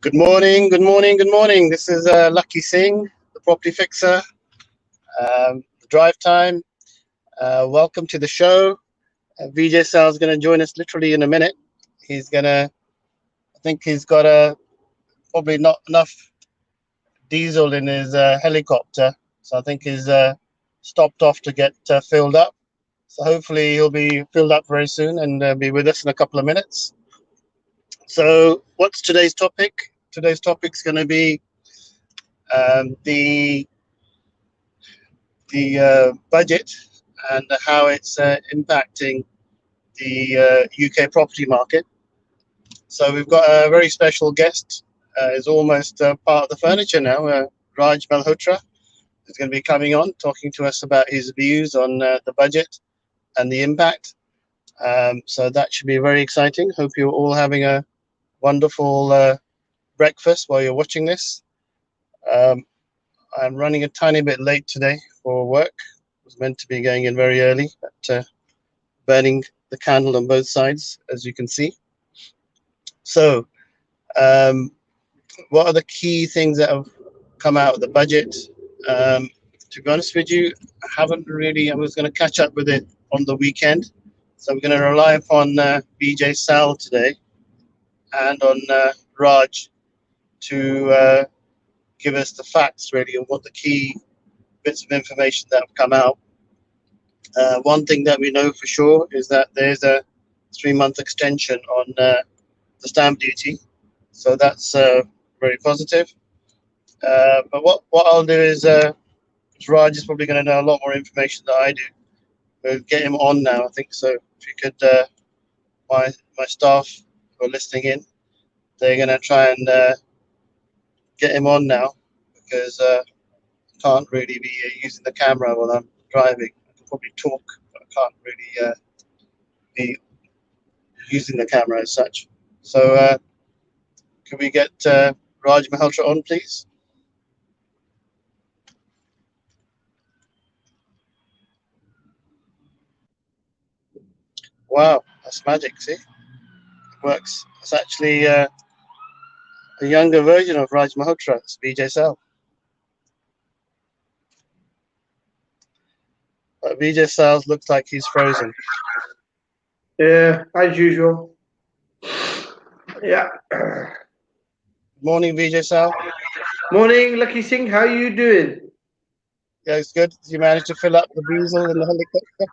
Good morning, good morning, good morning. This is Lakhi Singh, the property fixer, drive time. Welcome to the show. VJ Sal is going to join us literally in a minute. I think he's got probably not enough diesel in his helicopter. So I think he's stopped off to get filled up. So hopefully he'll be filled up very soon and be with us in a couple of minutes. So what's today's topic? Today's topic is going to be the budget and how it's impacting the UK property market. So we've got a very special guest. Is almost part of the furniture now. Raj Malhotra is going to be coming on, talking to us about his views on the budget and the impact. So that should be very exciting. Hope you're all having a wonderful breakfast while you're watching this. I'm running a tiny bit late today for work. I was meant to be going in very early, but burning the candle on both sides, as you can see. So what are the key things that have come out of the budget? To be honest with you, I was going to catch up with it on the weekend. So we're going to rely upon BJ Sal today and on Raj to give us the facts really of what the key bits of information that have come out. One thing that we know for sure is that there's a 3-month extension on the stamp duty. So that's very positive. But what I'll do is Raj is probably going to know a lot more information than I do. We'll get him on now, I think. So if you could, my staff who are listening in, they're going to try and get him on now because I can't really be using the camera while I'm driving. I can probably talk, but I can't really be using the camera as such. So can we get Raj Malhotra on, please? Wow, that's magic, see? It works. It's actually a younger version of Raj Malhotra. It's BJ Sal. But BJ Sal looks like he's frozen. Yeah, as usual. Yeah. Morning, BJ Sal. Morning, Lakhi Singh. How are you doing? Yeah, it's good. Did you manage to fill up the diesel in the helicopter?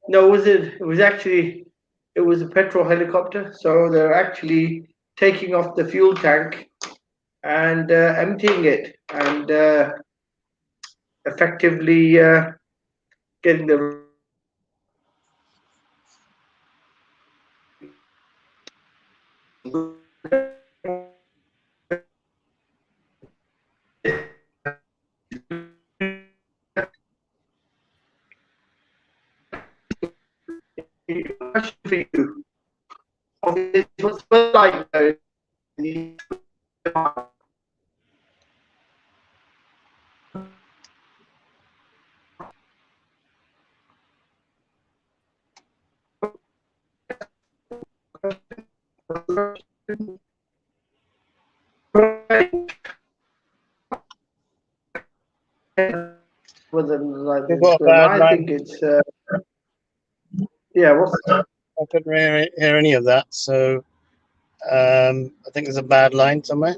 No, it was a petrol helicopter. So they're actually taking off the fuel tank and emptying it and effectively getting the question for you. What's like I think it's yeah. I couldn't hear any of that, so I think there's a bad line somewhere.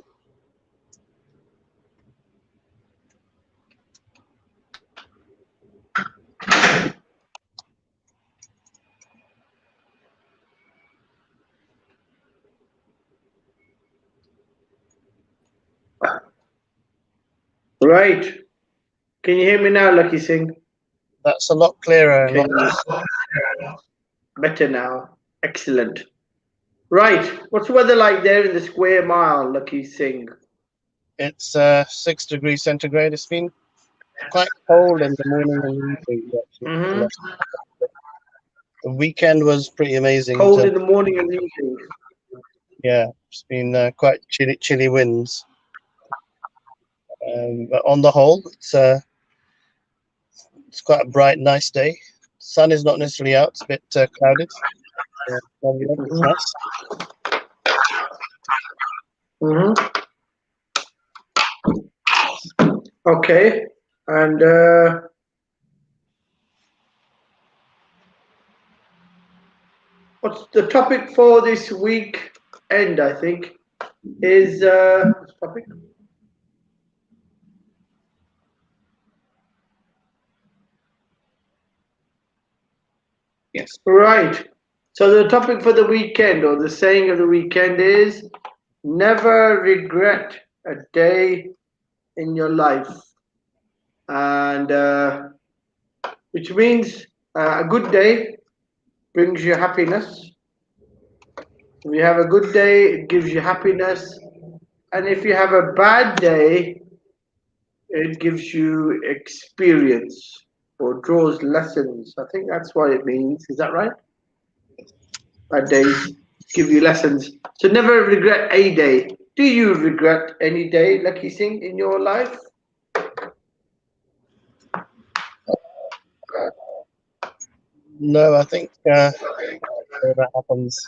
Right. Can you hear me now, Lakhi Singh? That's a lot clearer. Better now. Excellent. Right. What's the weather like there in the square mile, Lakhi Singh? It's 6 degrees centigrade. It's been quite cold in the morning and evening. The weekend was pretty amazing. Cold in the morning and evening. Yeah, it's been quite chilly winds. But on the whole, it's quite a bright, nice day. Sun is not necessarily out; it's a bit clouded. It's nice. Okay, and what's the topic for this week? End, I think, is what's the topic? Yes. Right. So the topic for the weekend, or the saying of the weekend, is never regret a day in your life, and which means a good day brings you happiness. If you have a good day, it gives you happiness, and if you have a bad day, it gives you experience or draws lessons. I think that's what it means. Is that right? Bad days give you lessons. So never regret a day. Do you regret any day, Lakhi Singh, in your life? No, I think whatever happens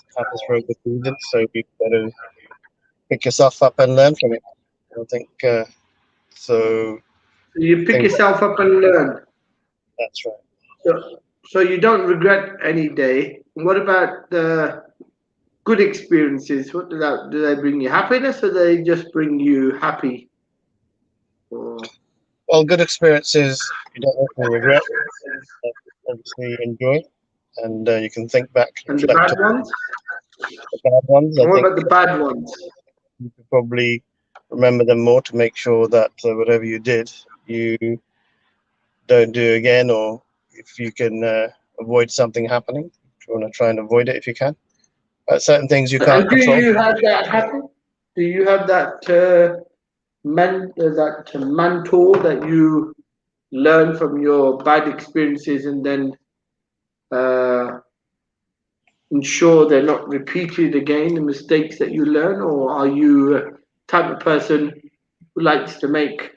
for a good reason. So you better pick yourself up and learn from it. I think so. You pick yourself up and learn. That's right. So you don't regret any day. What about the good experiences? What do they bring you happiness, or do they just bring you happy? Or... Well, good experiences you don't often regret. Obviously, enjoy, and you can think back, And the reflect bad on ones? the bad ones. I And what think about the bad ones? you could probably remember them more to make sure that whatever you did, you don't do again, or if you can avoid something happening, you want to try and avoid it if you can. But certain things you can't And do control. you have that happen? Do you have that that mantle that you learn from your bad experiences and then ensure they're not repeated again, the mistakes that you learn? Or are you a type of person who likes to make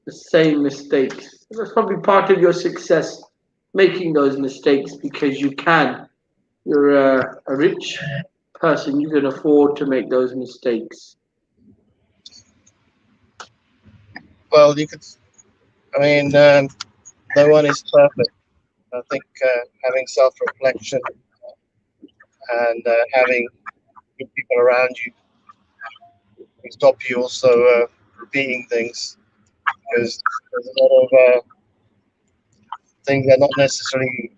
the same mistakes? That's probably part of your success, making those mistakes, because you can. You're a rich person, you can afford to make those mistakes. Well, you could. I mean, no one is perfect. I think having self-reflection and having good people around you can stop you also repeating things, because there's a lot of things that are not necessarily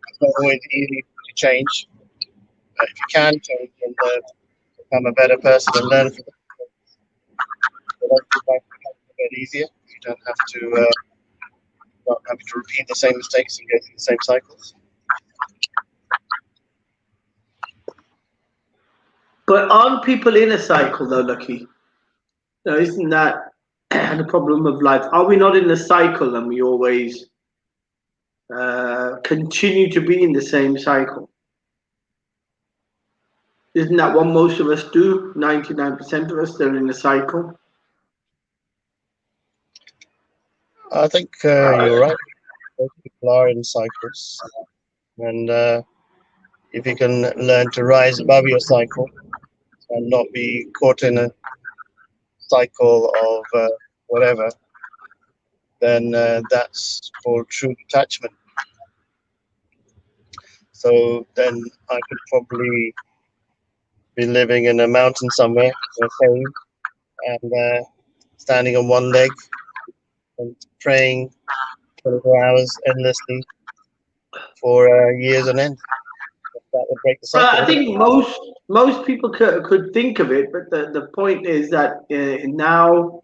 it's not always easy to change. But if you can change and become a better person and learn from it, then life becomes a bit easier. You don't have to not having to repeat the same mistakes and go through the same cycles. But aren't people in a cycle though, Lucky? No, isn't that the problem of life? Are we not in a cycle and we always continue to be in the same cycle? Isn't that what most of us do? 99% of us, they're in a cycle. I think you're right. Most people are in cycles, and if you can learn to rise above your cycle and not be caught in a cycle of whatever, then that's called true detachment. So then I could probably be living in a mountain somewhere in a cave and standing on one leg and praying 24 hours endlessly for years on end. That would break the cycle. I think most people could think of it, but the point is that now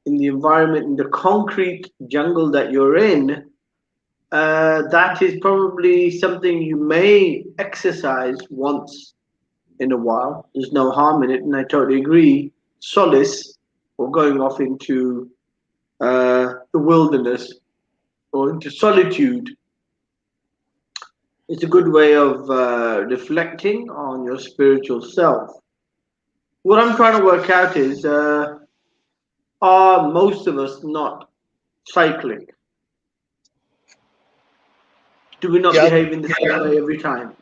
in the environment, in the concrete jungle that you're in, that is probably something you may exercise once in a while. There's no harm in it, and I totally agree. Solace, or going off into the wilderness or into solitude, it's a good way of reflecting on your spiritual self. What I'm trying to work out is, are most of us not cycling? Do we not Yeah, behave in the same way every time?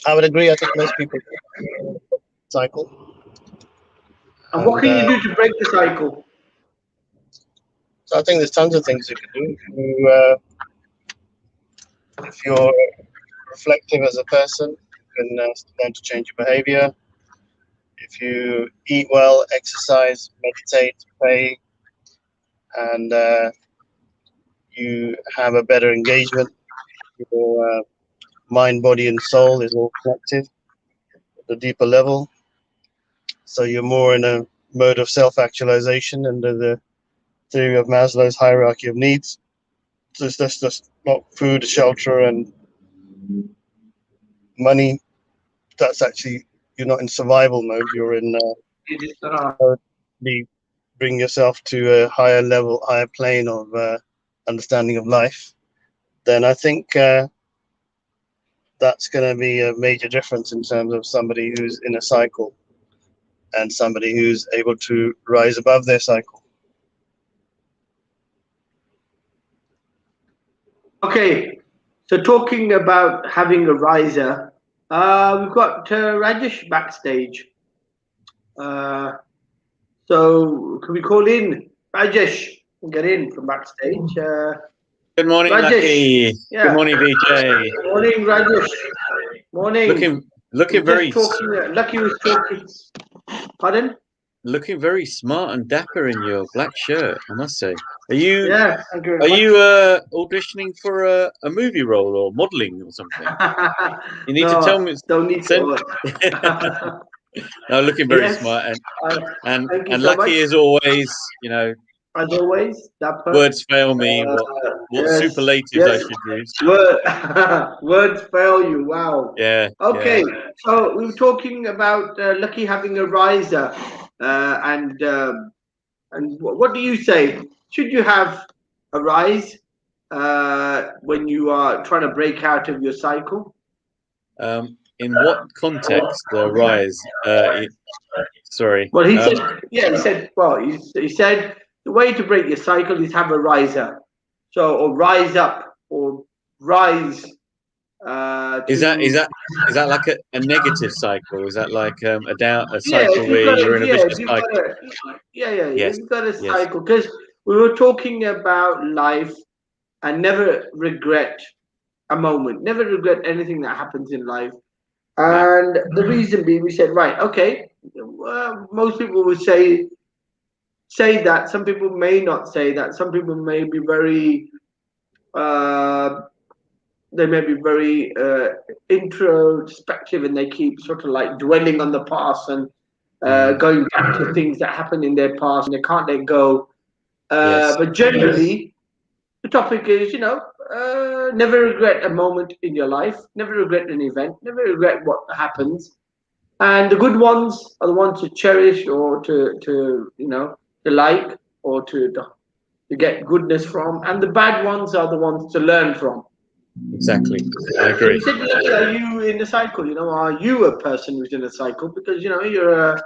I would agree. I think most people, cycle. And what can you do to break the cycle? So I think there's tons of things you can do. If you're reflective as a person, you can learn to change your behavior. If you eat well, exercise, meditate, pray, and you have a better engagement, your mind, body, and soul is all connected at the deeper level. So you're more in a mode of self-actualization under the theory of Maslow's hierarchy of needs. So it's just not food, shelter, and money. That's actually, you're not in survival mode. You're in bring yourself to a higher level, higher plane of understanding of life. Then I think that's going to be a major difference in terms of somebody who's in a cycle and somebody who's able to rise above their cycle. Okay, so talking about having a riser, we've got Rajesh backstage. So can we call in Rajesh and get in from backstage? Good morning, Lakhi. Yeah. Good morning, BJ. Morning, Rajesh. Morning. Looking very. Lakhi was talking. Pardon? Looking very smart and dapper in your black shirt, I must say. Are you? Yeah. Thank you. Are you auditioning for a movie role or modelling or something? You need to tell me. Don't need to. No, looking very smart and Lakhi much. Is always, you know. As always, dapper. Words fail me. What superlatives I should use? Words fail you. Wow. Yeah. Okay. Yeah. So we were talking about Lakhi having a riser, and what do you say? Should you have a rise when you are trying to break out of your cycle? In what context the rise? Sorry. Well, he said. Well, he said the way to break your cycle is have a riser. So, or rise up, or rise. Is that like a negative cycle? Is that like a cycle where you're in a vicious cycle? Yes. You've got a cycle, because we were talking about life and never regret a moment, never regret anything that happens in life. And the reason being, we said, right, okay, most people would say that. Some people may not say that. Some people may be very introspective, and they keep sort of like dwelling on the past and going back to things that happened in their past, and they can't let go. But generally, the topic is, never regret a moment in your life, never regret an event, never regret what happens. And the good ones are the ones to cherish, or to like, or to get goodness from. And the bad ones are the ones to learn from. Exactly. I agree. So you said, are you in a cycle? Are you a person who's in a cycle? Because, you're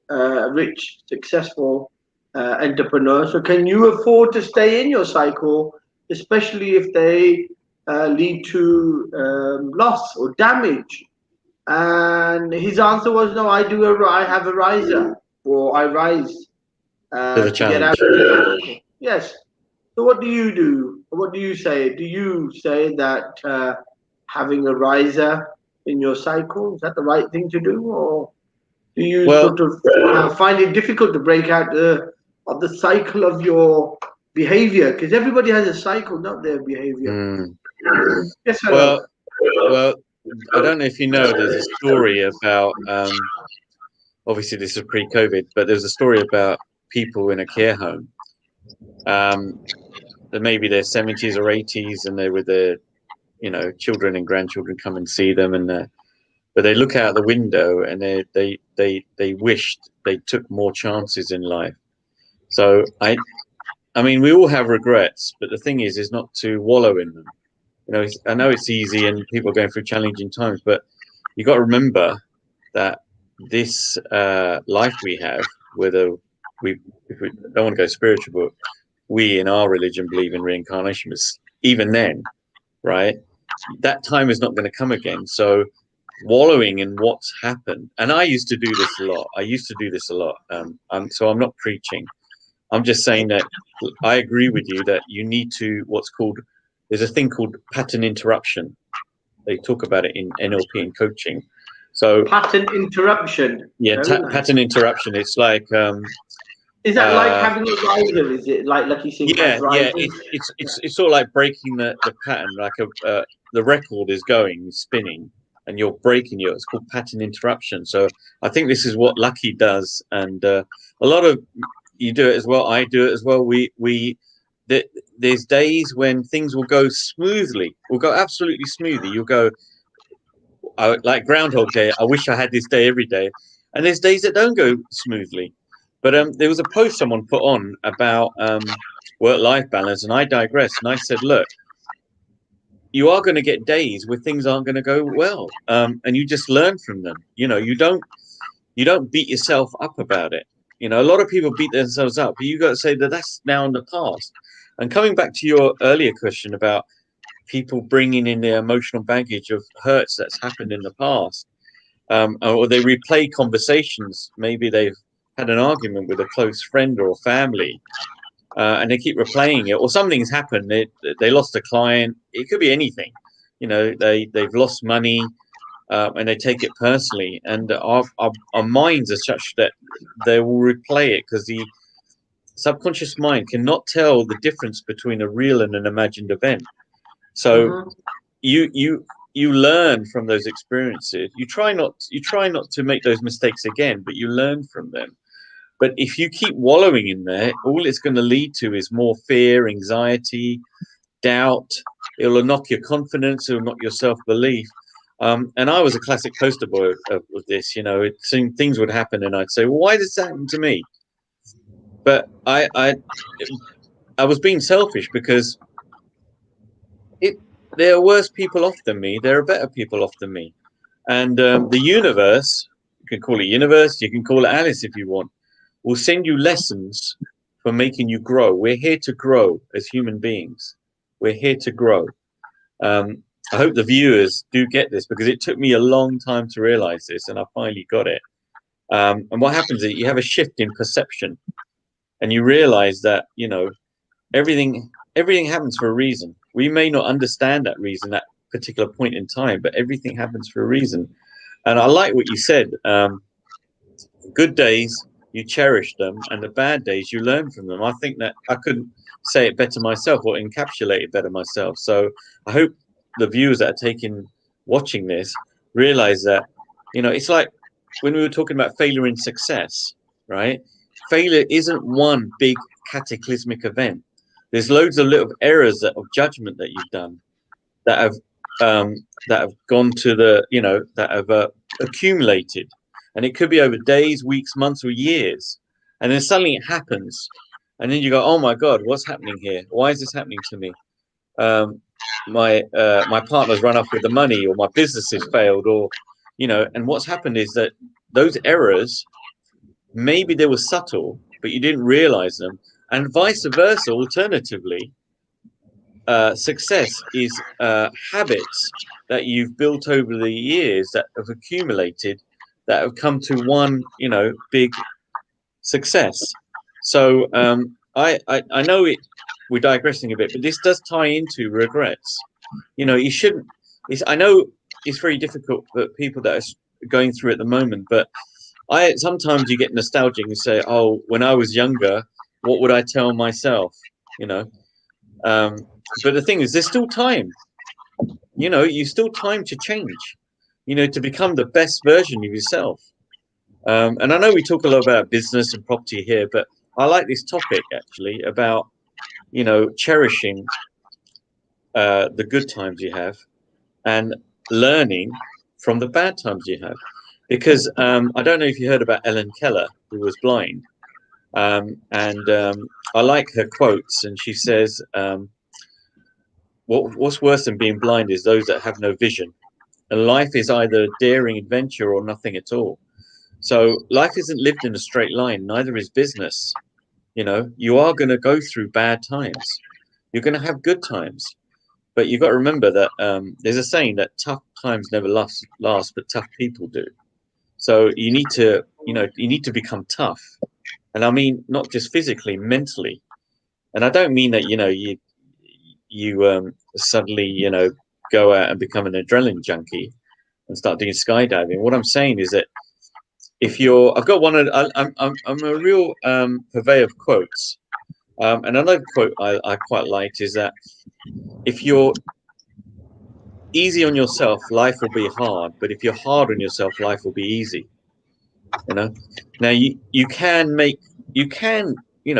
a rich, successful entrepreneur. So can you afford to stay in your cycle, especially if they lead to loss or damage? And his answer was, no, I have a riser, or I rise to get out. Yes. So what do you do? What do you say? Do you say that having a riser in your cycle, is that the right thing to do? Or do you sort of find it difficult to break out of the cycle of your behavior? Because everybody has a cycle, not their behavior. Yes, well, I don't know if you know, there's a story about, obviously this is pre-COVID, but there's a story about people in a care home. That maybe they're 70s or 80s, and they're with their, children and grandchildren come and see them, but they look out the window and they wished they took more chances in life. So I mean, we all have regrets, but the thing is not to wallow in them. I know it's easy and people are going through challenging times, but you got to remember that this life we have, if we don't want to go spiritual, but we in our religion believe in reincarnation. Even then, right, that time is not going to come again. So wallowing in what's happened. And I used to do this a lot. So I'm not preaching. I'm just saying that I agree with you that you need to, there's a thing called pattern interruption. They talk about it in NLP and coaching. So pattern interruption. Yeah, pattern interruption. It's like is that like having a riser? Is it like Lakhi Singh has risers? It's sort of like breaking the pattern. Like the record is spinning, and you're breaking it. It's called pattern interruption. So I think this is what Lakhi does, and a lot of you do it as well. I do it as well. There's days when things will go smoothly. Will go absolutely smoothly. You'll go like Groundhog Day. I wish I had this day every day. And there's days that don't go smoothly. But there was a post someone put on about work-life balance, and I digressed. And I said, look, you are going to get days where things aren't going to go well, and you just learn from them. You know, you don't beat yourself up about it. You know, a lot of people beat themselves up, but you got to say that that's now in the past. And coming back to your earlier question about people bringing in their emotional baggage of hurts that's happened in the past, or they replay conversations. Maybe they've had an argument with a close friend or family, and they keep replaying it, or something's happened. They lost a client. It could be anything. You know, they've lost money, and they take it personally. And our minds are such that they will replay it because the subconscious mind cannot tell the difference between a real and an imagined event. So you learn from those experiences. You try not to make those mistakes again, but you learn from them. But if you keep wallowing in there, all it's going to lead to is more fear, anxiety, doubt. It'll knock your confidence. It'll knock your self-belief. And I was a classic poster boy of this. You know, things would happen, and I'd say, "Well, why does that happen to me?" But I was being selfish because there are worse people off than me. There are better people off than me, and the universe. You can call it universe. You can call it Alice if you want. Will send you lessons for making you grow. We're here to grow as human beings. We're here to grow. I hope the viewers do get this because it took me a long time to realize this, and I finally got it. And what happens is you have a shift in perception, and you realize that, you know, everything happens for a reason. We may not understand that reason at a particular point in time, but everything happens for a reason. And I like what you said. Good days, you cherish them, and the bad days, you learn from them. I think that I couldn't say it better myself or encapsulate it better myself. So I hope the viewers that are watching this realize that, you know, it's like when we were talking about failure and success, right? Failure isn't one big cataclysmic event. There's loads of little errors of judgment that you've done that have gone to the, you know, that have accumulated. And it could be over days, weeks, months, or years. And then suddenly it happens. And then you go, oh my God, what's happening here? Why is this happening to me? My partner's run off with the money, or my business has failed, or, you know, and what's happened is that those errors, maybe they were subtle, but you didn't realize them. And vice versa, alternatively, success is habits that you've built over the years that have accumulated, that have come to one, you know, big success. So I know we're digressing a bit, but this does tie into regrets. You know, you shouldn't. I know it's very difficult for people that are going through at the moment, but sometimes you get nostalgic and say, oh, when I was younger, what would I tell myself? You know, but the thing is, there's still time. You know, you still time to change. You know, to become the best version of yourself. And I know we talk a lot about business and property here, but I like this topic actually about, you know, cherishing the good times you have and learning from the bad times you have. Because I don't know if you heard about Ellen Keller, who was blind. And I like her quotes, and she says, what's worse than being blind is those that have no vision. And life is either a daring adventure or nothing at all. So life isn't lived in a straight line, neither is business. You know, you are going to go through bad times. You're going to have good times. but you've got to remember that there's a saying that tough times never last, but tough people do. So you need to, you need to become tough. And I mean, not just physically, mentally. And I don't mean that, you suddenly, go out and become an adrenaline junkie and start doing skydiving. What I'm saying is that if you're, I've got one, I'm a real purveyor of quotes. And another quote I quite liked is that if you're easy on yourself, life will be hard. But if you're hard on yourself, life will be easy. Now you can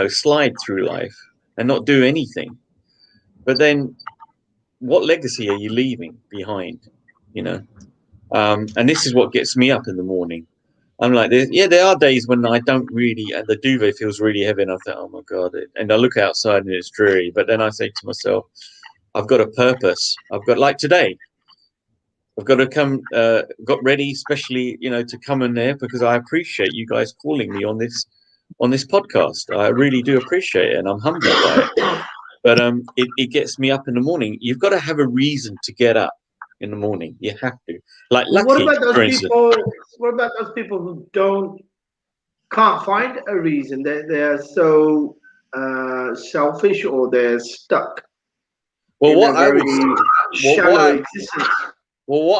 slide through life and not do anything, but then what legacy are you leaving behind? And this is what gets me up in the morning. I'm like, there are days when I don't really, and the duvet feels really heavy, and I think, oh my god, and I look outside and it's dreary. But then I say to myself, I've got a purpose. I've got, like today, I've got to come, got ready, especially, to come in there because I appreciate you guys calling me on this podcast. I really do appreciate it, and I'm humbled by it. But it gets me up in the morning. You've got to have a reason to get up in the morning. You have to. Like Lakhi, what about those for instance. people? What about those people who can't find a reason? They're so selfish, or they're stuck. Well, what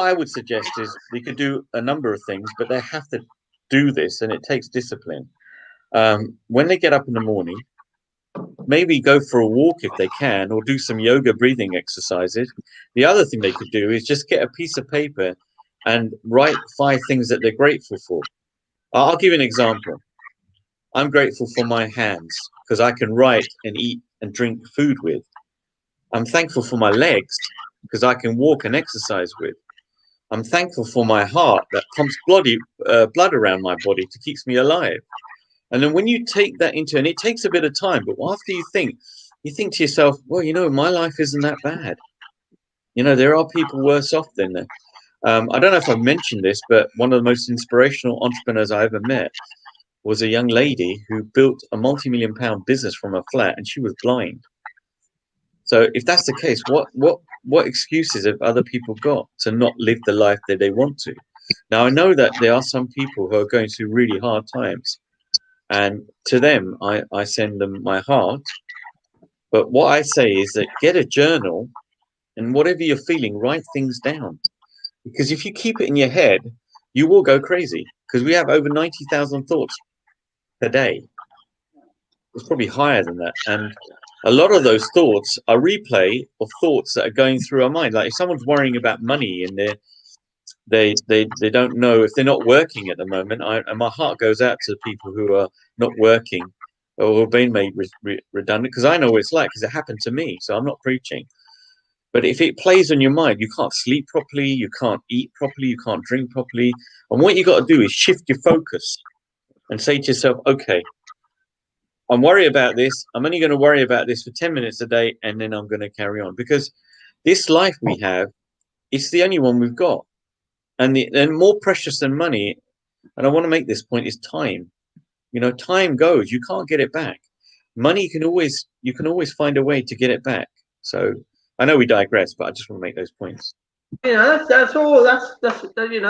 I would suggest is they could do a number of things, but they have to do this, and it takes discipline. When they get up in the morning, maybe go for a walk if they can, or do some yoga breathing exercises. The other thing they could do is just get a piece of paper and write 5 things that they're grateful for. I'll give you an example. I'm grateful for my hands because I can write and eat and drink food with. I'm thankful for my legs because I can walk and exercise with. I'm thankful for my heart that pumps blood around my body to keep me alive. And then when you take that into, and it takes a bit of time, but after you think to yourself, well, my life isn't that bad. There are people worse off than that. I don't know if I've mentioned this, but one of the most inspirational entrepreneurs I ever met was a young lady who built a multi-million-pound business from a flat, and she was blind. So if that's the case, what excuses have other people got to not live the life that they want to? Now, I know that there are some people who are going through really hard times, and to them, I send them my heart. But what I say is that get a journal, and whatever you're feeling, write things down. Because if you keep it in your head, you will go crazy. Because we have over 90,000 thoughts per day. It's probably higher than that. And a lot of those thoughts are replay of thoughts that are going through our mind. Like if someone's worrying about money and they don't know if they're not working at the moment, and my heart goes out to people who are not working or have been made redundant, because I know what it's like, because it happened to me. So I'm not preaching. But if it plays on your mind, you can't sleep properly, you can't eat properly, you can't drink properly. And what you got to do is shift your focus and say to yourself, okay, I'm worried about this. I'm only going to worry about this for 10 minutes a day, and then I'm going to carry on. Because this life we have, it's the only one we've got. And more precious than money, and I want to make this point, is time. Time goes. You can't get it back. Money, you can always find a way to get it back. So I know we digress, but I just want to make those points. That's all. That's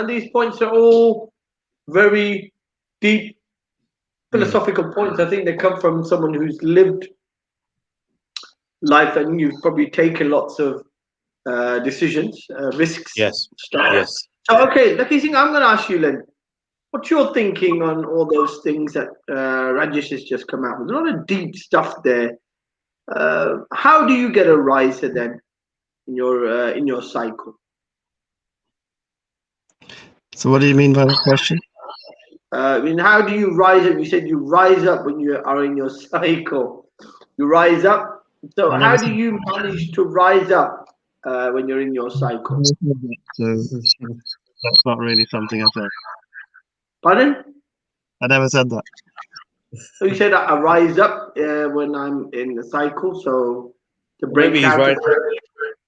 these points are all very deep philosophical points. I think they come from someone who's lived life, and you've probably taken lots of decisions, risks. Yes. Stuff. Yes. So okay, Lakhi Singh, I'm going to ask you, Len. What's your thinking on all those things that Rajesh has just come out with? A lot of deep stuff there. How do you get a riser then in your cycle? So what do you mean by that question? How do you rise up? You said you rise up when you are in your cycle. You rise up. So how do you manage to rise up when you're in your cycle? So that's not really something I said. Pardon? I never said that. So you said I rise up when I'm in the cycle. So to break maybe out. He's riding,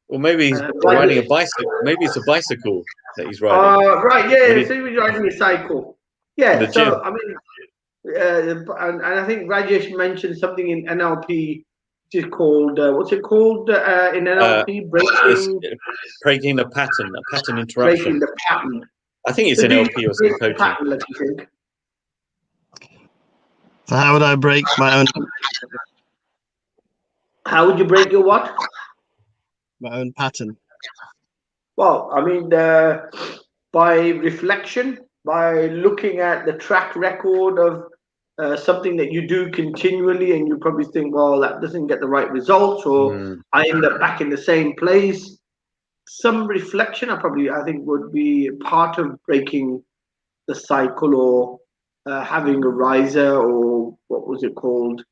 or maybe he's riding a bicycle. Maybe it's a bicycle that he's riding. Right. Yeah. So you're riding a cycle. Yeah. So I mean, and I think Rajesh mentioned something in NLP is called, what's it called in NLP? Breaking the pattern, a pattern interruption. Breaking the pattern. I think it's So NLP or some coaching. pattern, like you think? So how would I break my own? How would you break your what? My own pattern. Well, I mean, by reflection, by looking at the track record of something that you do continually, and you probably think, well, that doesn't get the right results, or I end up back in the same place. Some reflection, I think, would be part of breaking the cycle, or having a riser, or what was it called?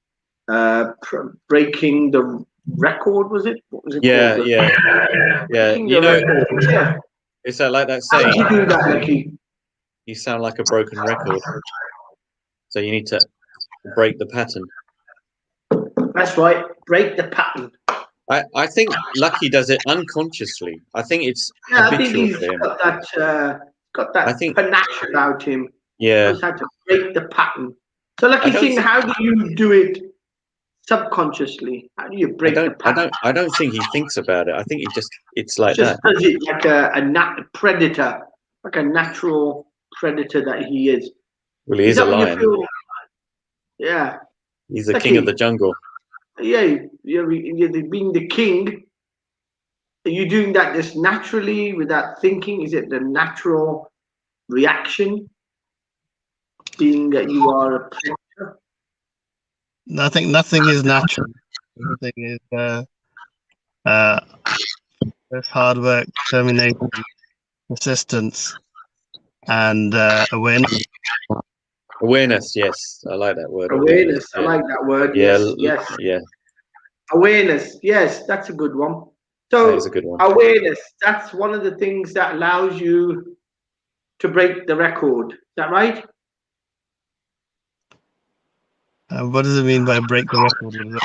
Breaking the record, was it? What was it called? Yeah. You know, it's like that saying. How do you do that, Lakhi? You sound like a broken record. So you need to break the pattern. That's right. Break the pattern. I think Lakhi does it unconsciously. I think it's habitual. I think he's for him. got that panache about him. Yeah. He knows how to break the pattern. So, Lakhi Singh, how do you do it subconsciously? How do you break the pattern? I don't think he thinks about it. I think it's like just that. Does it like a predator, like a natural predator that he is. Well, he is a lion. Yeah. He's the king of the jungle. Yeah, you're being the king. Are you doing that just naturally without thinking? Is it the natural reaction, being that you are a predator? I think nothing is natural. Everything is there's hard work, determination, persistence, and awareness. Awareness, yes, I like that word. Awareness, I like that word. Yes, yeah. Awareness, yes, that's a good one. So that is a good one. Awareness, that's one of the things that allows you to break the record. Is that right? What does it mean by break the record? Do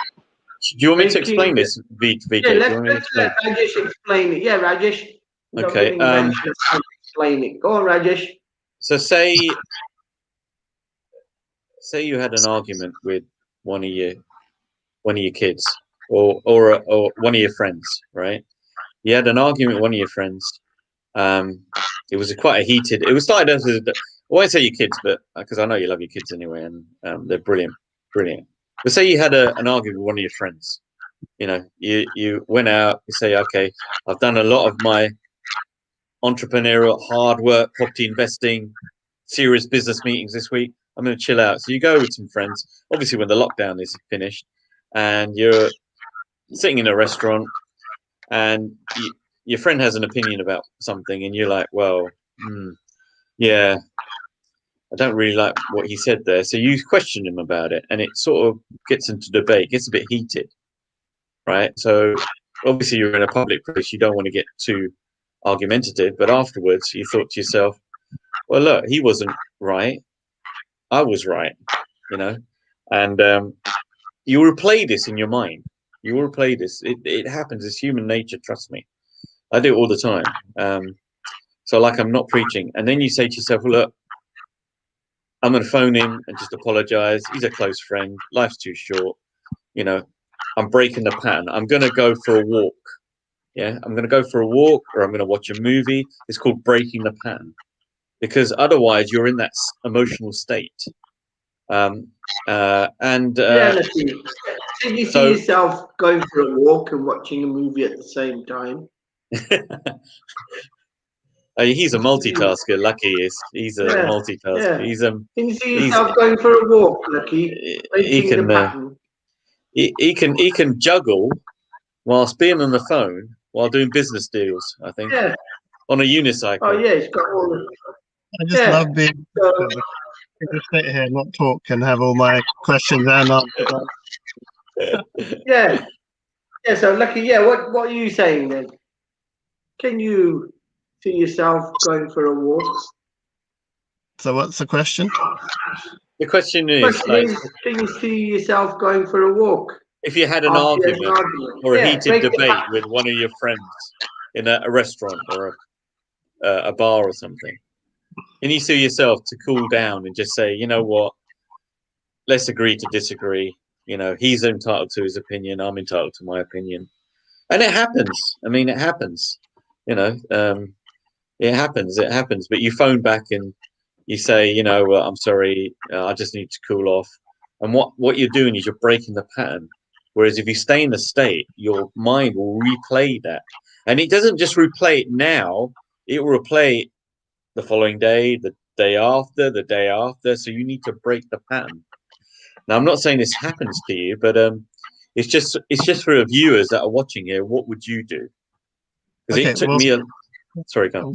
you want me to explain this, VJ? Yeah, let's let Rajesh explain it. Yeah, Rajesh. Okay. Explain it. Go on, Rajesh. So say you had an argument with one of your kids or one of your friends, right? You had an argument with one of your friends. It was quite a heated. It was started as I won't say your kids, but because I know you love your kids anyway, and they're brilliant. But say you had an argument with one of your friends. You know, you went out. You say, okay, I've done a lot of my entrepreneurial hard work, property investing, serious business meetings this week. I'm going to chill out. So you go with some friends. Obviously, when the lockdown is finished, and you're sitting in a restaurant, and your friend has an opinion about something, and you're like, well, yeah, I don't really like what he said there. So you question him about it, and it sort of gets into debate, gets a bit heated, right? So obviously you're in a public place, you don't want to get too argumentative, but afterwards you thought to yourself, well, look, he wasn't right, I was right, you know, and you replay this in your mind. You will replay this. It happens. It's human nature. Trust me. I do it all the time. So like I'm not preaching. And then you say to yourself, well, look, I'm going to phone him and just apologize. He's a close friend. Life's too short. You know, I'm breaking the pattern. I'm going to go for a walk. Yeah, I'm going to go for a walk, or I'm going to watch a movie. It's called breaking the pattern, because otherwise you're in that emotional state. Did you see yourself going for a walk and watching a movie at the same time? He's a multitasker. Lakhi is. He's a multitasker. Yeah. Can you see yourself going for a walk, Lakhi? He can juggle whilst being on the phone while doing business deals. I think on a unicycle. Oh yeah, he's got all the. I just love being. Just sit here, not talk, and have all my questions and answers. Yeah. So Lakhi, what are you saying then? Can you see yourself going for a walk? So what's the question? The question is, can you see yourself going for a walk? If you had an argument or a heated debate with one of your friends in a restaurant or a bar or something, can you see yourself to cool down and just say, you know what, let's agree to disagree. You know, he's entitled to his opinion. I'm entitled to my opinion, and it happens. I mean, it happens. You know, it happens. It happens. But you phone back and you say, you know, well, I'm sorry, I just need to cool off. And what you're doing is you're breaking the pattern. Whereas if you stay in the state, your mind will replay that, and it doesn't just replay it now; it will replay it the following day, the day after, the day after. So you need to break the pattern. Now, I'm not saying this happens to you, but it's just for the viewers that are watching here. What would you do? Because Okay, it took well, me a sorry, go on.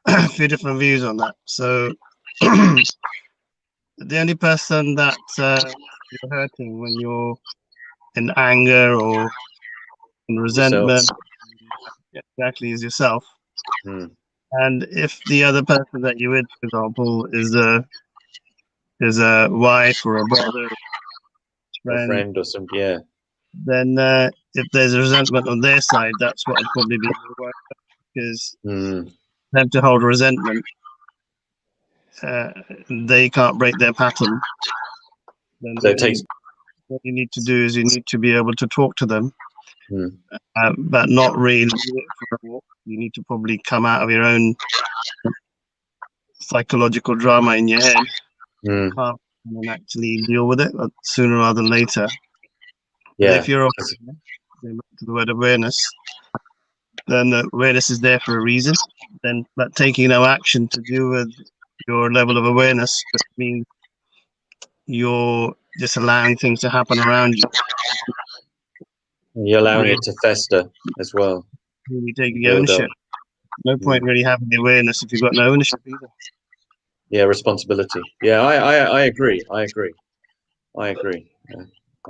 I've got a few different views on that. So the only person that you're hurting when you're in anger or in resentment, exactly, is yourself. And if the other person that you're with, for example, is a wife or a brother, or A friend or something, yeah. Then if there's a resentment on their side, that's what I'd probably be worried about, because them to hold resentment, they can't break their pattern. Then So it takes. What you need to do is you need to be able to talk to them, but not really do it for a walk. You need to probably come out of your own psychological drama in your head, and actually deal with it sooner rather than later. Yeah. But if you're to the word awareness, then the awareness is there for a reason. Then, but taking no action to do with your level of awareness just means you're just allowing things to happen around you. You're allowing it to fester as well. Really taking ownership. No point really having the awareness if you've got no ownership either. Yeah, responsibility. Yeah, I agree. I agree. I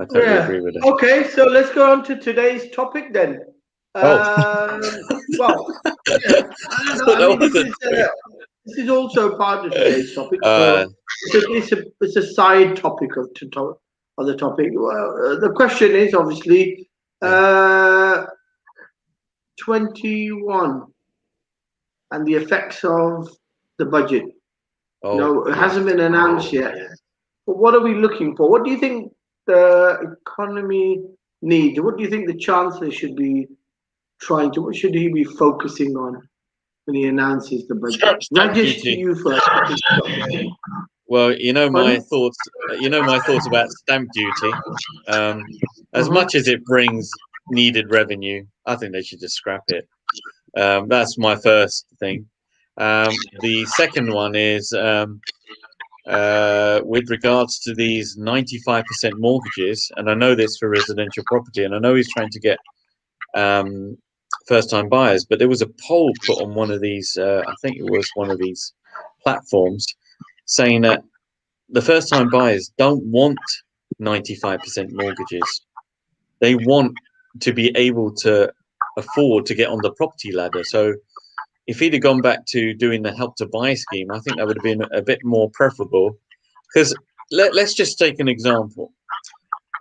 totally agree with it. Okay, so let's go on to today's topic then. Well, this is also part of today's topic. So it's a side topic of the topic. Well, the question is obviously 21 and the effects of the budget. No, it hasn't been announced yet. But what are we looking for? What do you think the economy needs? What do you think the Chancellor should be trying to? What should he be focusing on when he announces the budget? Rajesh, to you first. Well, you know my thoughts. You know my thoughts about stamp duty. As much as it brings needed revenue, I think they should just scrap it. That's my first thing. The second one is with regards to these 95% mortgages, and I know this for residential property, and I know he's trying to get first-time buyers, but there was a poll put on one of these, I think it was one of these platforms, saying that the first-time buyers don't want 95% mortgages. They want to be able to afford to get on the property ladder. So if he'd have gone back to doing the Help to Buy scheme, I think that would have been a bit more preferable. Because let's just take an example.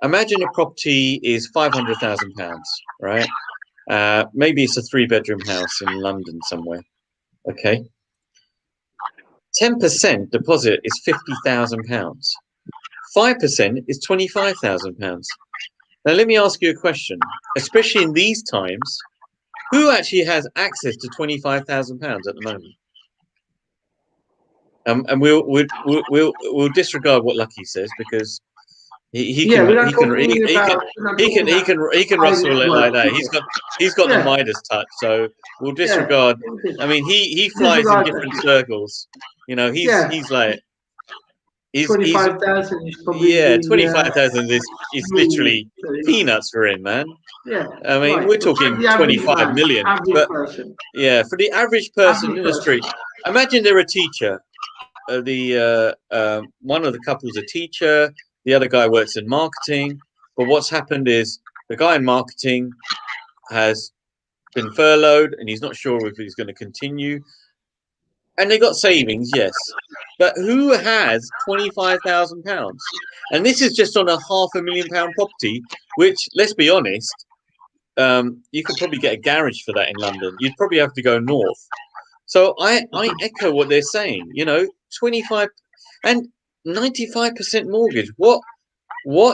Imagine a property is £500,000, right? Maybe it's a 3-bedroom house in London somewhere. Okay. 10% deposit is £50,000. 5% is £25,000. Now, let me ask you a question. Especially in these times, who actually has access to £25,000 at the moment? And we'll disregard what Lakhi says, because he can rustle it like that. He's got the Midas touch, so we'll disregard. I mean, he flies in different circles. You know, he's like. 25,000 is probably 25,000 is literally peanuts for him, man. Yeah, I mean, we're talking 25 million. But yeah, for the average person in the street, imagine they're a teacher. One of the couple's a teacher, the other guy works in marketing. But what's happened is the guy in marketing has been furloughed, and he's not sure if he's going to continue. And they got savings, yes. But who has £25,000? And this is just on a £500,000 property, which, let's be honest, you could probably get a garage for that in London. You'd probably have to go north. So I echo what they're saying. You know, 25 and 95% mortgage. What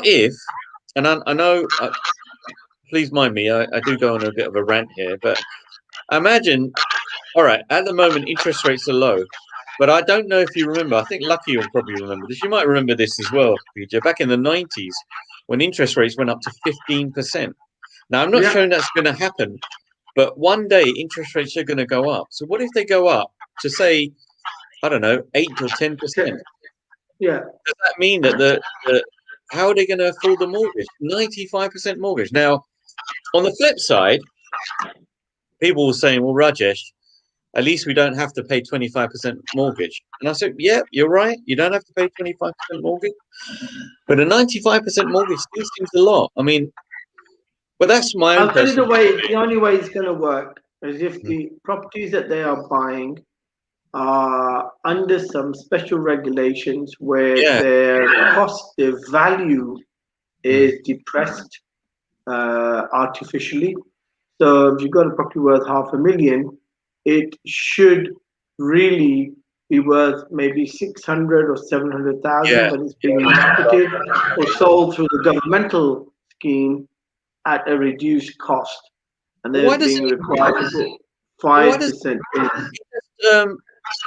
if and I know, please mind me, I do go on a bit of a rant here, but imagine, all right, at the moment, interest rates are low, but I don't know if you remember, I think Lucky will probably remember this. You might remember this as well, PJ, back in the 90s, when interest rates went up to 15%. Now, I'm not sure that's going to happen, but one day interest rates are going to go up. So what if they go up to, say, I don't know, 8 or 10%? Yeah. Does that mean that how are they going to afford the mortgage? 95% mortgage. Now, on the flip side, people were saying, well, Rajesh, at least we don't have to pay 25% mortgage. And I said, yeah, you're right. You don't have to pay 25% mortgage. But a 95% mortgage still seems a lot. I mean, but that's my own I'll tell you personal the only way it's going to work is if the properties that they are buying are under some special regulations where their cost, their value is depressed artificially. So if you've got a property worth $500,000, it should really be worth maybe 600 or 700,000, but it's being marketed or sold through the governmental scheme at a reduced cost, and they're being required to 5%.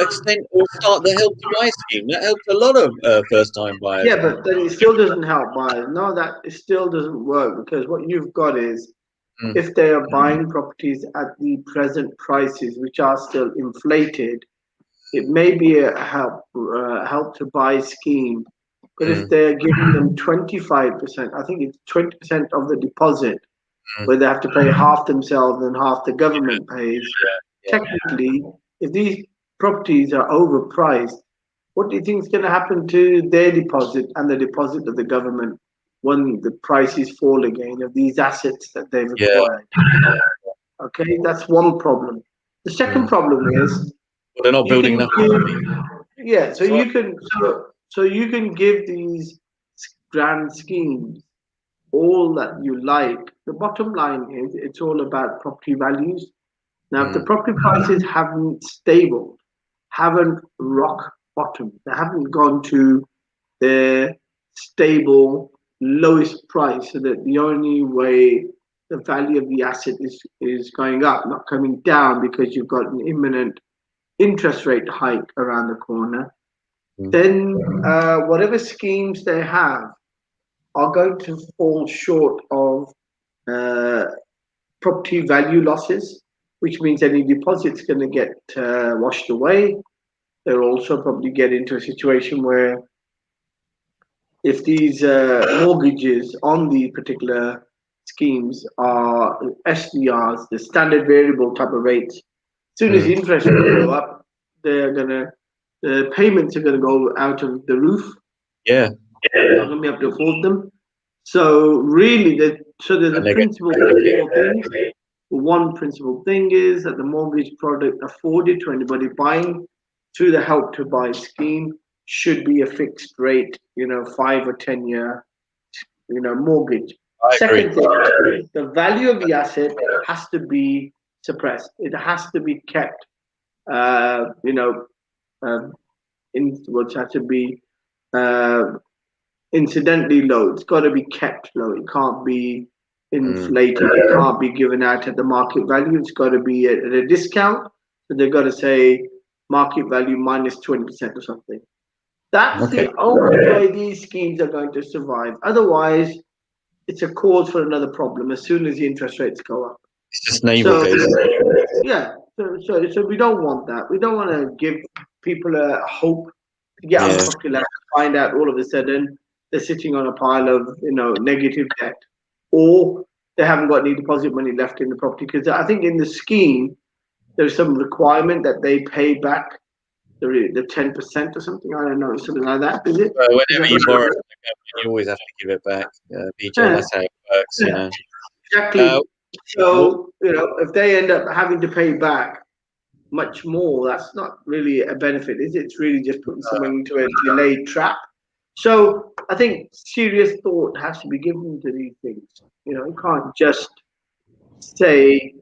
Extend or start the Help to Buy scheme? That helps a lot of first-time buyers. Yeah, but then it still doesn't help buyers. No, that it still doesn't work, because what you've got is, if they are buying properties at the present prices, which are still inflated, it may be a help to buy scheme. But if they're giving them 25%, I think it's 20% of the deposit, where they have to pay half themselves and half the government pays. Technically, if these properties are overpriced, what do you think is going to happen to their deposit and the deposit of the government when the prices fall again of these assets that they've acquired? Okay, that's one problem. The second problem is, well, they're not building enough. Yeah, so you can give these grand schemes all that you like. The bottom line is, it's all about property values. Now, if the property prices haven't stable, haven't rock bottom, they haven't gone to their stable lowest price, so that the only way the value of the asset is going up, not coming down, because you've got an imminent interest rate hike around the corner, then whatever schemes they have are going to fall short of property value losses, which means any deposit's going to get washed away. They'll also probably get into a situation where, if these mortgages on the particular schemes are SVRs, the standard variable type of rates, as soon as the interest rates go up, the payments are going to go out of the roof. Yeah. You're not going to be able to afford them. So really, there's a principle thing. One principal thing is that the mortgage product afforded to anybody buying through the Help to Buy scheme should be a fixed rate, 5 or 10 year, mortgage. Second thing, the value of the asset has to be suppressed. It has to be kept, has to be incidentally low. It's got to be kept low. It can't be inflated. It can't be given out at the market value. It's got to be at a discount. So they've got to say market value minus 20% or something. That's the only way these schemes are going to survive. Otherwise, it's a cause for another problem as soon as the interest rates go up. It's just navel gazing. Yeah. So we don't want that. We don't want to give people a hope to get on property land, find out all of a sudden they're sitting on a pile of negative debt, or they haven't got any deposit money left in the property. Because I think in the scheme there's some requirement that they pay back the 10% or something. I don't know, something like that. Is it? Whenever you borrow, you always have to give it back, BJ. That's how it works, Exactly. So if they end up having to pay back much more, that's not really a benefit, is it? It's really just putting someone into a delayed trap. So I think serious thought has to be given to these things. You can't just say,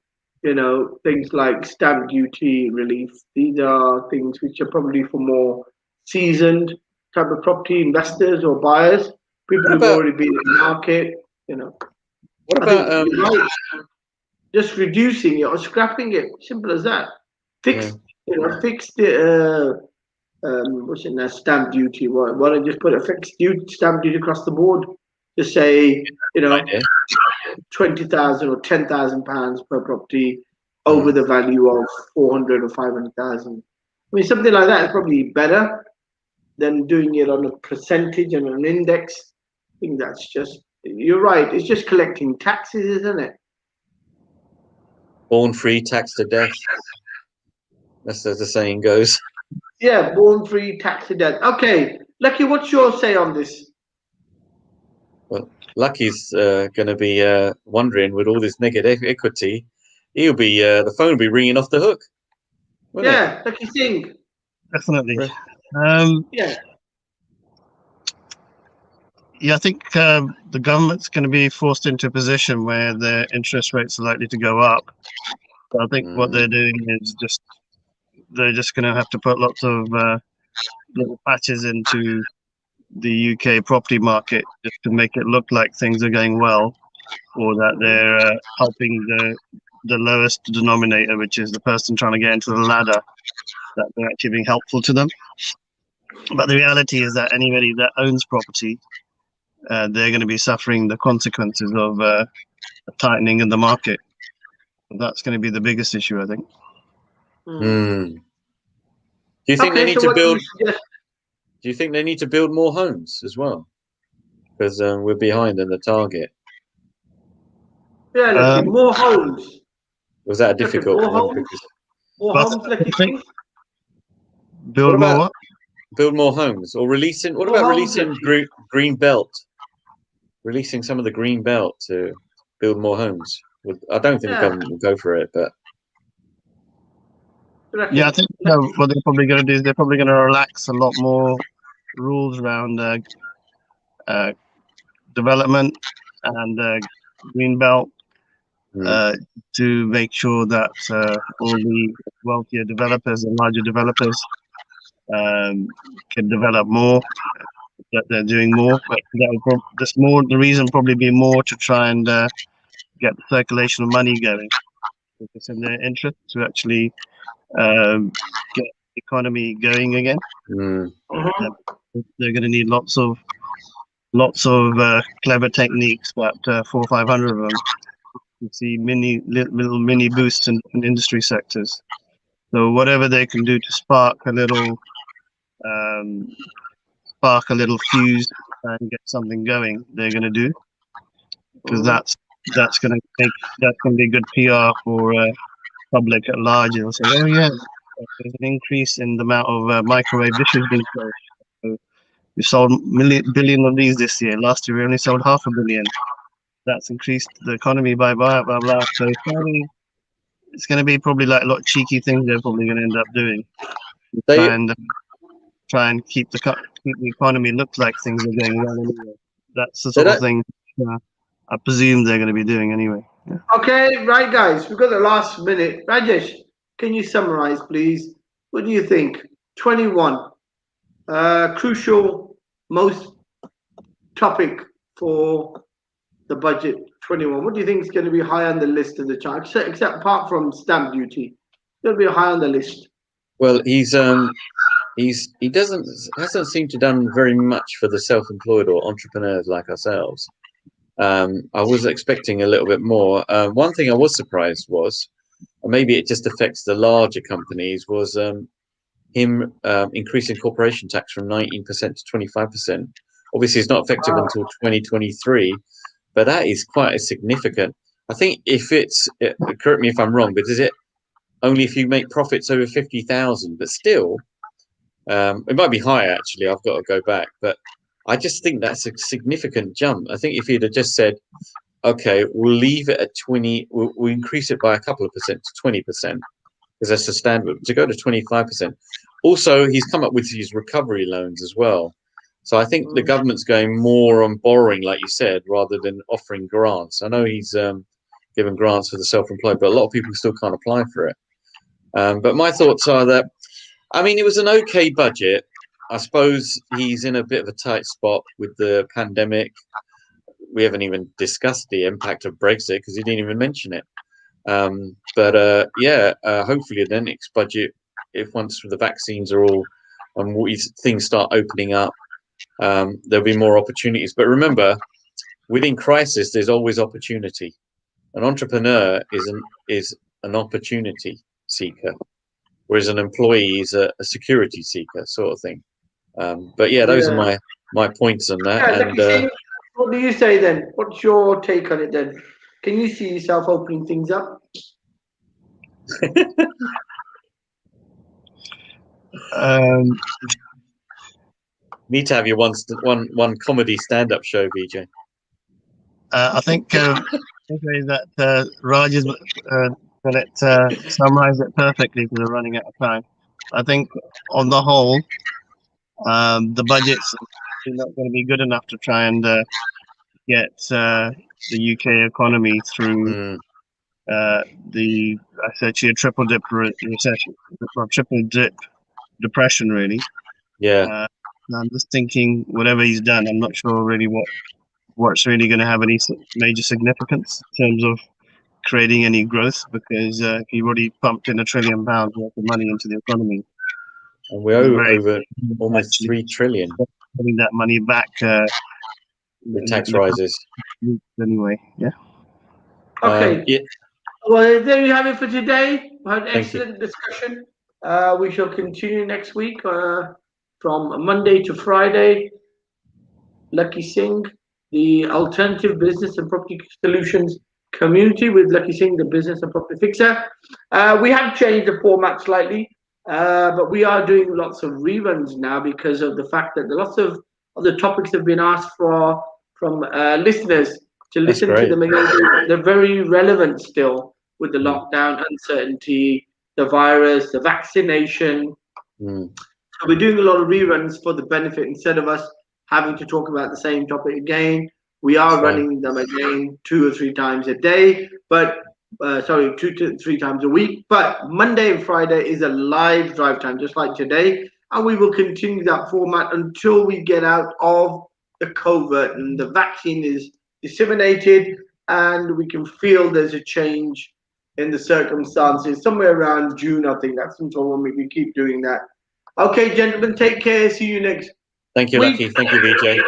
things like stamp duty relief. These are things which are probably for more seasoned type of property investors or buyers, people who've already been in the market. You know, What I think about you're right. Just reducing it or scrapping it. Simple as that. Fixed, fixed. What's in there? Stamp duty. Why don't just put a fixed stamp duty across the board? Just say, 20,000 or £10,000 per property over the value of 400 or 500,000. I mean, something like that is probably better than doing it on a percentage and an index. I think that's just, you're right. It's just collecting taxes, isn't it? born free, taxed to death? That's as the saying goes. Yeah, born free, taxed to death. Okay, Lucky, what's your say on this? Well, Lucky's going to be wondering, with all this negative equity, he'll be the phone will be ringing off the hook. Yeah, Lakhi Singh. Definitely. Yeah. Yeah, I think the government's going to be forced into a position where their interest rates are likely to go up. So I think what they're doing is they're just going to have to put lots of little patches into the UK property market just to make it look like things are going well, or that they're helping the lowest denominator, which is the person trying to get into the ladder, that they're actually being helpful to them. But the reality is that anybody that owns property, they're going to be suffering the consequences of a tightening in the market. That's going to be the biggest issue, I think. Do you think they need to build? Do you think they need to build more homes as well? Because we're behind in the target. Yeah, more homes. Was that a difficult one? More homes, Lakhi Singh? Build more what? Build more homes, or releasing. What about releasing green belt? Releasing some of the green belt to build more homes. I don't think the government will go for it, but yeah, I think what they're probably going to do is they're probably going to relax a lot more rules around development and green belt to make sure that all the wealthier developers and larger developers can develop more, that they're doing more. But the reason probably be more to try and get the circulation of money going. It's in their interest to actually get the economy going again. They're going to need lots of clever techniques, but 400 or 500 of them. You see little mini boosts in industry sectors. So whatever they can do to spark a little fuse and get something going, they're going to do, because that's going to be good PR for public at large. It'll say, oh yeah, there's an increase in the amount of microwave dishes being sold. So we sold billion of these this year. Last year we only sold 500 million. That's increased the economy by blah blah blah. So it's going to be probably like a lot of cheeky things they're probably going to end up doing. Try and keep the economy look like things are going well anyway. That's the sort of thing I presume they're going to be doing anyway. Yeah. Okay, right, guys, we've got the last minute. Rajesh, can you summarize, please? What do you think? 21, crucial, most topic for the budget. 21. What do you think is going to be high on the list of the chart, except apart from stamp duty? It's going to be high on the list. Well, he hasn't seemed to done very much for the self-employed or entrepreneurs like ourselves. I was expecting a little bit more. One thing I was surprised was, and maybe it just affects the larger companies, was him increasing corporation tax from 19% to 25%. Obviously, it's not effective until 2023, but that is quite a significant. I think if it's, correct me if I'm wrong, but is it only if you make profits over 50,000? But still, it might be higher actually. I've got to go back, but I just think that's a significant jump. I think if he'd have just said, okay, we'll leave it at 20, we'll increase it by a couple of percent to 20%, because that's the standard, to go to 25%. Also, he's come up with these recovery loans as well. So I think the government's going more on borrowing, like you said, rather than offering grants. I know he's given grants for the self-employed, but a lot of people still can't apply for it. But my thoughts are that, I mean, it was an okay budget. I suppose he's in a bit of a tight spot with the pandemic. we haven't even discussed the impact of Brexit because he didn't even mention it. Hopefully the next budget, if once the vaccines are all and things start opening up, there'll be more opportunities. But remember, within crisis, there's always opportunity. An entrepreneur is an opportunity seeker, whereas an employee is a security seeker, sort of thing. But yeah, those are my points on that. Yeah, and what do you say then? What's your take on it then? Can you see yourself opening things up? Need to have your one comedy stand-up show, BJ. I think that Raj has got it summarized it perfectly because we're running out of time. I think on the whole, the budget's not going to be good enough to try and get the UK economy through the essentially a triple dip recession, or triple dip depression, really. Yeah. I'm just thinking, whatever he's done, I'm not sure really what's really going to have any major significance in terms of creating any growth, because he already pumped in £1 trillion worth of money into the economy. And we owe over almost 3 trillion. Getting that money back. With tax rises. Anyway, yeah. Okay. Yeah. Well, there you have it for today. We had an excellent discussion. We shall continue next week from Monday to Friday. Lakhi Singh, the alternative business and property solutions community with Lakhi Singh, the business and property fixer. We have changed the format slightly, but we are doing lots of reruns now because of the fact that lots of the topics have been asked from listeners to listen to them again. They're very relevant still with the lockdown, uncertainty, the virus, the vaccination. So we're doing a lot of reruns for the benefit, instead of us having to talk about the same topic again. We are running them again 2 or 3 times a day, but 2 to 3 times a week. But Monday and Friday is a live drive time, just like today. And we will continue that format until we get out of the COVID and the vaccine is disseminated and we can feel there's a change in the circumstances. Somewhere around June, I think that's until when we keep doing that. Okay, gentlemen, take care. See you next Thank you, Lakhi. Thank you, VJ.